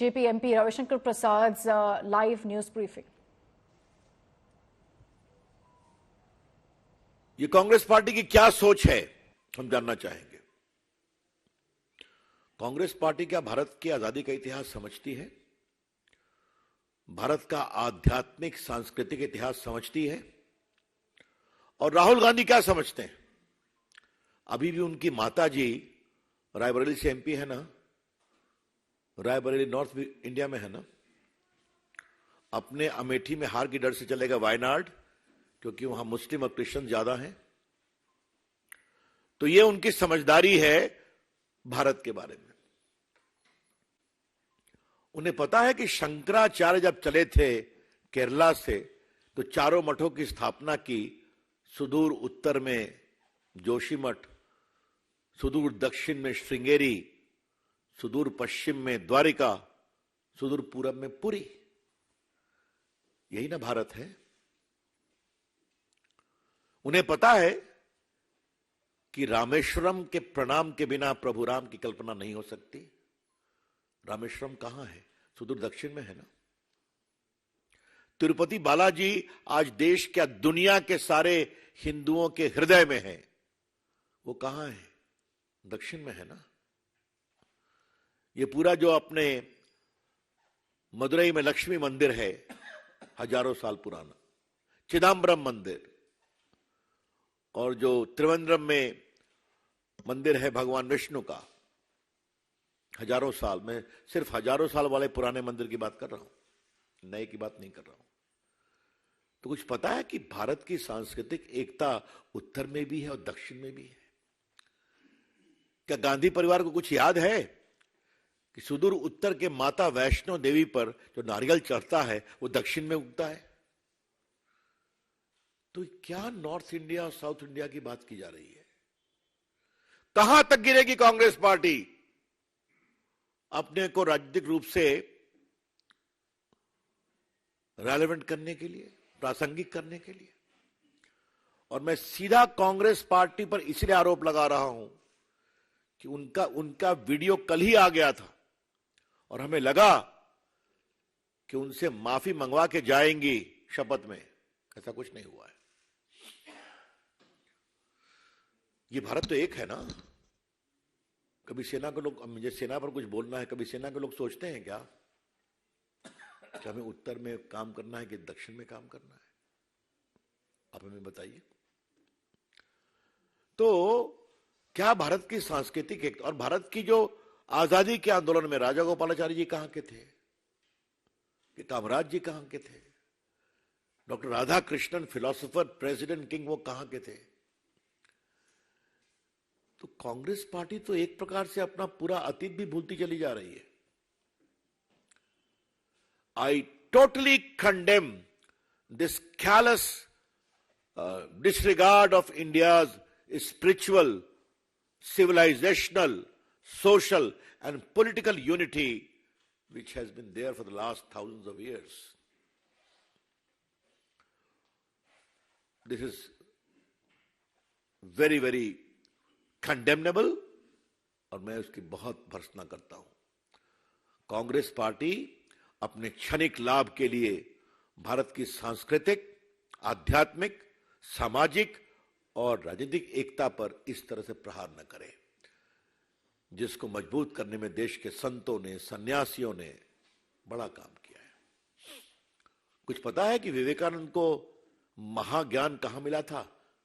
JP MP Ravishankar Prasad's live news briefing. ये Congress party की क्या सोच है, हम जानना चाहेंगे। कांग्रेस पार्टी क्या भारत की आजादी का इतिहास समझती है? भारत का आध्यात्मिक सांस्कृतिक इतिहास समझती है? और राहुल गांधी क्या समझते हैं? अभी भी उनकी माताजी रायबरेली से एमपी है ना, रायबरेली नॉर्थ इंडिया में है ना। अपने अमेठी में हार की डर से चलेगा वायनाड, क्योंकि वहां मुस्लिम और क्रिश्चियन ज्यादा हैं। तो ये उनकी समझदारी है भारत के बारे में। उन्हें पता है कि शंकराचार्य जब चले थे केरला से, तो चारों मठों की स्थापना की। सुदूर उत्तर में जोशीमठ, सुदूर दक्षिण में श्रृंगेरी, सुदूर पश्चिम में द्वारिका, सुदूर पूरब में पुरी। यही ना भारत है। उन्हें पता है कि रामेश्वरम के प्रणाम के बिना प्रभु राम की कल्पना नहीं हो सकती। रामेश्वरम कहां है? सुदूर दक्षिण में है ना। तिरुपति बालाजी आज देश क्या दुनिया के सारे हिंदुओं के हृदय में है। वो कहां है? दक्षिण में है ना। ये पूरा जो अपने मदुरई में लक्ष्मी मंदिर है, हजारों साल पुराना, चिदम्बरम मंदिर, और जो त्रिवेंद्रम में मंदिर है भगवान विष्णु का, हजारों साल में, सिर्फ हजारों साल वाले पुराने मंदिर की बात कर रहा हूं, नए की बात नहीं कर रहा हूं। तो कुछ पता है कि भारत की सांस्कृतिक एकता उत्तर में भी है और दक्षिण में भी है। क्या गांधी परिवार को कुछ याद है कि सुदूर उत्तर के माता वैष्णो देवी पर जो नारियल चढ़ता है वो दक्षिण में उगता है? तो क्या नॉर्थ इंडिया और साउथ इंडिया की बात की जा रही है? कहां तक गिरेगी कांग्रेस पार्टी अपने को राजनीतिक रूप से रेलेवेंट करने के लिए, प्रासंगिक करने के लिए? और मैं सीधा कांग्रेस पार्टी पर इसलिए आरोप लगा रहा हूं कि उनका वीडियो कल ही आ गया था और हमें लगा कि उनसे माफी मंगवा के जाएंगी शपथ में। ऐसा कुछ नहीं हुआ है। ये भारत तो एक है ना। कभी सेना के लोग, मुझे सेना पर कुछ बोलना है, कभी सेना के लोग सोचते हैं क्या कि हमें उत्तर में काम करना है कि दक्षिण में काम करना है? आप हमें बताइए। तो क्या भारत की सांस्कृतिक एक, और भारत की जो आजादी के आंदोलन में राजा गोपालाचारी जी कहां के थे, कि कामराज जी कहां के थे, doctor Radha Krishnan philosopher, president king, वो कहां के थे? तो कांग्रेस पार्टी तो एक प्रकार से अपना पूरा अतीत भी भूलती चली जा रही है। I totally condemn this callus disregard of India's spiritual, civilizational, social and political unity which has been there for the last thousands of years. This is very, very condemnable और मैं उसकी बहुत भर्त्सना करता हूं। कांग्रेस पार्टी अपने क्षणिक लाभ के लिए भारत की सांस्कृतिक, आध्यात्मिक, सामाजिक और राजनीतिक एकता पर इस तरह से प्रहार न करे, जिसको मजबूत करने में देश के संतों ने, सन्यासियों ने बड़ा काम किया है। कुछ पता है कि विवेकानंद को महाज्ञान कहां मिला था?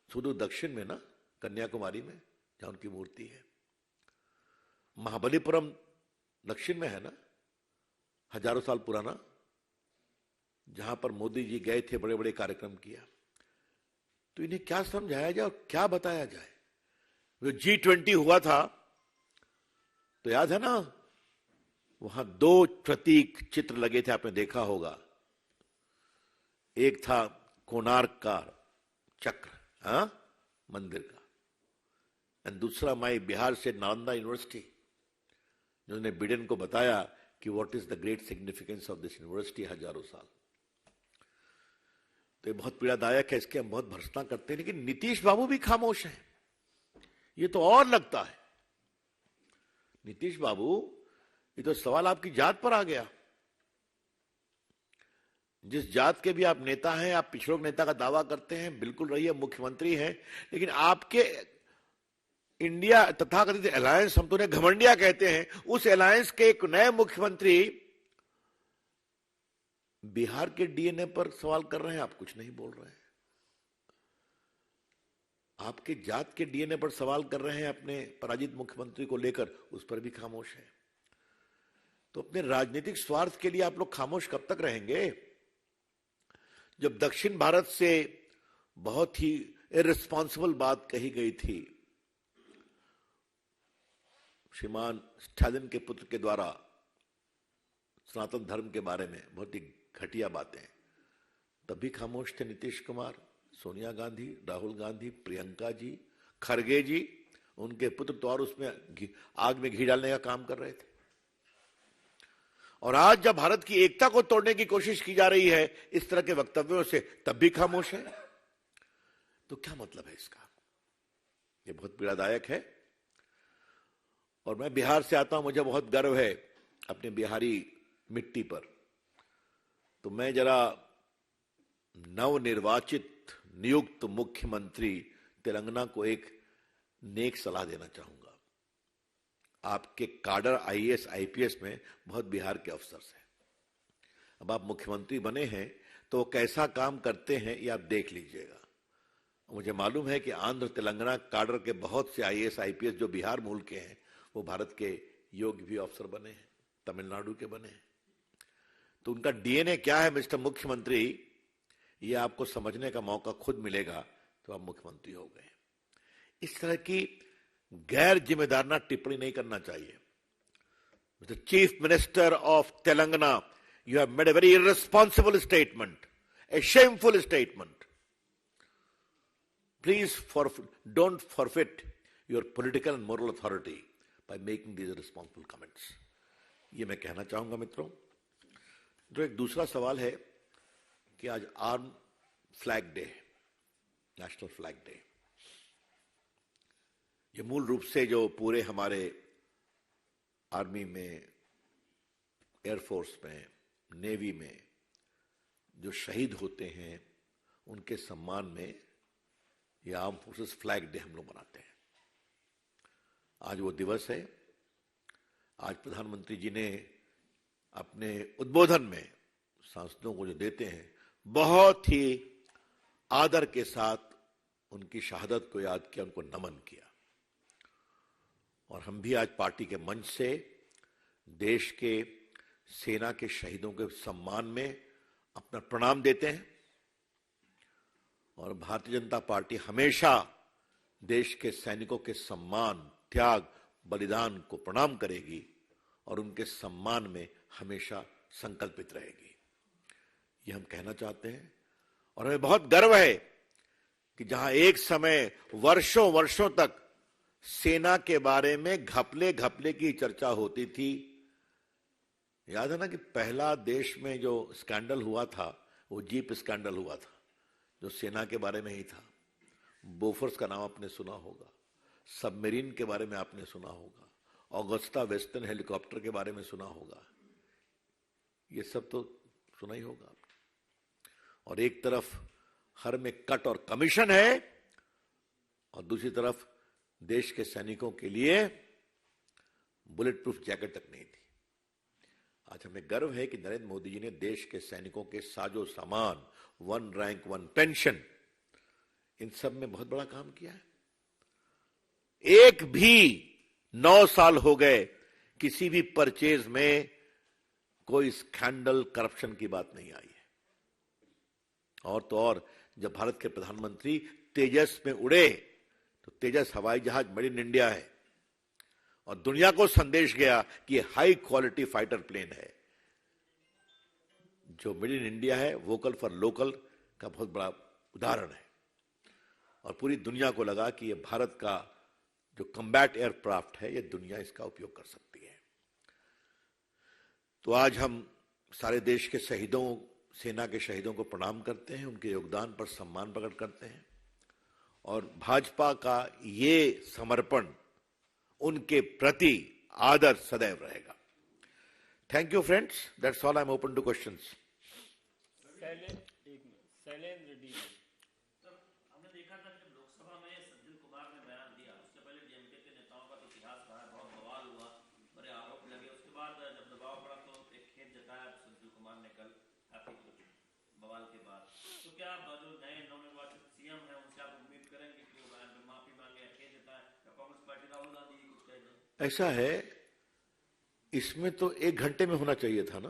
सुदूर दक्षिण में ना, कन्याकुमारी में, जहां उनकी मूर्ति है। महाबलीपुरम दक्षिण में है ना, हजारों साल पुराना, जहां पर मोदी जी गए थे, बड़े बड़े कार्यक्रम किया। तो इन्हें क्या समझाया जाए और क्या बताया जाए? जो G20 हुआ था, तो याद है ना, वहां दो प्रतीक चित्र लगे थे, आपने देखा होगा। एक था कोणार्क का चक्र, हाँ, मंदिर का, और दूसरा माई बिहार से नालंदा यूनिवर्सिटी, जिन्होंने बिडेन को बताया कि what is the great significance of this university हजारों साल। तो ये बहुत पीड़ादायक है, इसके हम बहुत भर्त्सना करते हैं, लेकिन नीतीश बाबू भी खामोश हैं। ये तो और लगता है। नीतीश बाबू ये तो सवाल आपकी जात पर आ गया। जिस जात के भी आप नेता हैं, आप पिछड़ों के नेता का दावा करते हैं, बिल्कुल रहिए, मुख्यमंत्री हैं, लेकिन आपके इंडिया तथाकथित अलायंस, हम तो उन्हें घमंडिया कहते हैं, उस अलायंस के एक नए मुख्यमंत्री बिहार के डीएनए पर सवाल कर रहे हैं, आप कुछ नहीं बोल रहे हैं। आपके जात के डीएनए पर सवाल कर रहे हैं अपने पराजित मुख्यमंत्री को लेकर, उस पर भी खामोश है। तो अपने राजनीतिक स्वार्थ के लिए आप लोग खामोश कब तक रहेंगे? जब दक्षिण भारत से बहुत ही इर्रिस्पॉन्सिबल बात कही गई थी, श्रीमान स्टालिन के पुत्र के द्वारा सनातन धर्म के बारे में बहुत ही घटिया बातें, तब भी खामोश थे नीतीश कुमार, सोनिया गांधी, राहुल गांधी, प्रियंका जी, खरगे जी, उनके पुत्र तो और उसमें आग में घी डालने का काम कर रहे थे। और आज जब भारत की एकता को तोड़ने की कोशिश की जा रही है इस तरह के वक्तव्यों से, तब भी खामोश है। तो क्या मतलब है इसका? ये बहुत पीड़ादायक है। और मैं बिहार से आता हूं, मुझे बहुत गर्व है अपने बिहारी मिट्टी पर। तो मैं जरा नवनिर्वाचित नियुक्त मुख्यमंत्री तेलंगाना को एक नेक सलाह देना चाहूंगा। आपके काडर आईएएस आईपीएस में बहुत बिहार के अफसर हैं। अब आप मुख्यमंत्री बने हैं तो वो कैसा काम करते हैं ये आप देख लीजिएगा। मुझे मालूम है कि आंध्र तेलंगाना काडर के बहुत से आईएएस आईपीएस जो बिहार मूल के हैं वो भारत के योग्य भी अफसर बने हैं, तमिलनाडु के बने हैं। तो उनका डीएनए क्या है मिस्टर मुख्यमंत्री, ये आपको समझने का मौका खुद मिलेगा तो आप मुख्यमंत्री हो गए। इस तरह की गैर जिम्मेदाराना टिप्पणी नहीं करना चाहिए। Mister chief minister of Telangana, you have made a very irresponsible statement, a shameful statement. Please don't forfeit your political and moral authority by making these irresponsible comments. ये मैं कहना चाहूंगा मित्रों। जो एक दूसरा सवाल है कि आज arm flag day, national flag day, ये मूल रूप से जो पूरे हमारे आर्मी में, एयरफोर्स में, नेवी में जो शहीद होते हैं उनके सम्मान में ये आर्म फोर्सेस फ्लैग डे हम लोग मनाते हैं। आज वो दिवस है। आज प्रधानमंत्री जी ने अपने उद्बोधन में सांसदों को जो देते हैं, बहुत ही आदर के साथ उनकी शहादत को याद किया, उनको नमन किया। और हम भी आज पार्टी के मंच से देश के सेना के शहीदों के सम्मान में अपना प्रणाम देते हैं। और भारतीय जनता पार्टी हमेशा देश के सैनिकों के सम्मान, त्याग, बलिदान को प्रणाम करेगी और उनके सम्मान में हमेशा संकल्पित रहेगी। ये हम कहना चाहते हैं। और हमें बहुत गर्व है कि जहां एक समय वर्षों वर्षों तक सेना के बारे में घपले घपले की चर्चा होती थी, याद है ना कि पहला देश में जो स्कैंडल हुआ था वो जीप स्कैंडल हुआ था, जो सेना के बारे में ही था। बोफोर्स का नाम आपने सुना होगा, सबमरीन के बारे में आपने सुना होगा, ऑगस्टा वेस्टर्न हेलीकॉप्टर के बारे में सुना होगा, ये सब तो सुना ही होगा। और एक तरफ हर में कट और कमीशन है और दूसरी तरफ देश के सैनिकों के लिए बुलेट प्रूफ जैकेट तक नहीं थी। आज हमें गर्व है कि नरेंद्र मोदी जी ने देश के सैनिकों के साजो सामान, 1 रैंक 1 पेंशन, इन सब में बहुत बड़ा काम किया है। एक भी 9 साल हो गए किसी भी परचेज में कोई स्कैंडल, करप्शन की बात नहीं आई है। और तो और जब भारत के प्रधानमंत्री तेजस में उड़े तो तेजस हवाई जहाज मेड इन इंडिया है और दुनिया को संदेश गया कि हाई क्वालिटी फाइटर प्लेन है। जो मेड इन इंडिया है, वोकल फॉर लोकल का बहुत बड़ा उदाहरण है। और पूरी दुनिया को लगा कि ये भारत का जो कम्बैट एयरक्राफ्ट है, ये दुनिया इसका उपयोग कर सकती है। तो आज हम सारे देश के शहीदों, सेना के शहीदों को प्रणाम करते हैं, उनके योगदान पर सम्मान प्रकट करते हैं। और भाजपा का ये समर्पण उनके प्रति आदर सदैव रहेगा। Thank you friends, that's all, I am open two questions. Shailendra D. हमने देखा था जब लोकसभा में सज्जन कुमार ने बयान दिया, उससे पहले डीएमके के नेताओं का तो इतिहास रहा है, बहुत बवाल हुआ, बड़े आरोप लगे। उसके बाद जब दबाव पड़ा तो एक खेद जताया सज्जन कुमार ने कल काफी कुछ बवाल के बाद। तो क्या जो नए नवनिर्वाचित सीएम है उनसे आप उम्मीद करेंगे कि वो बयान में माफी मांगे या खेद जताए, या कांग्रेस पार्टी राहुल गांधी कुछ कह दें? ऐसा है, इसमें तो 1 घंटे में होना चाहिए था ना।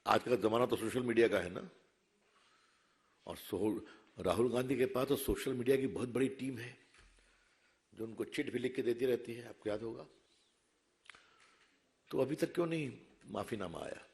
आज का जमाना तो सोशल मीडिया का है ना, और राहुल गांधी के पास तो सोशल मीडिया की बहुत बड़ी टीम है जो उनको चिट भी लिख के देती रहती है, आपको याद होगा। तो अभी तक क्यों नहीं माफीनामा आया?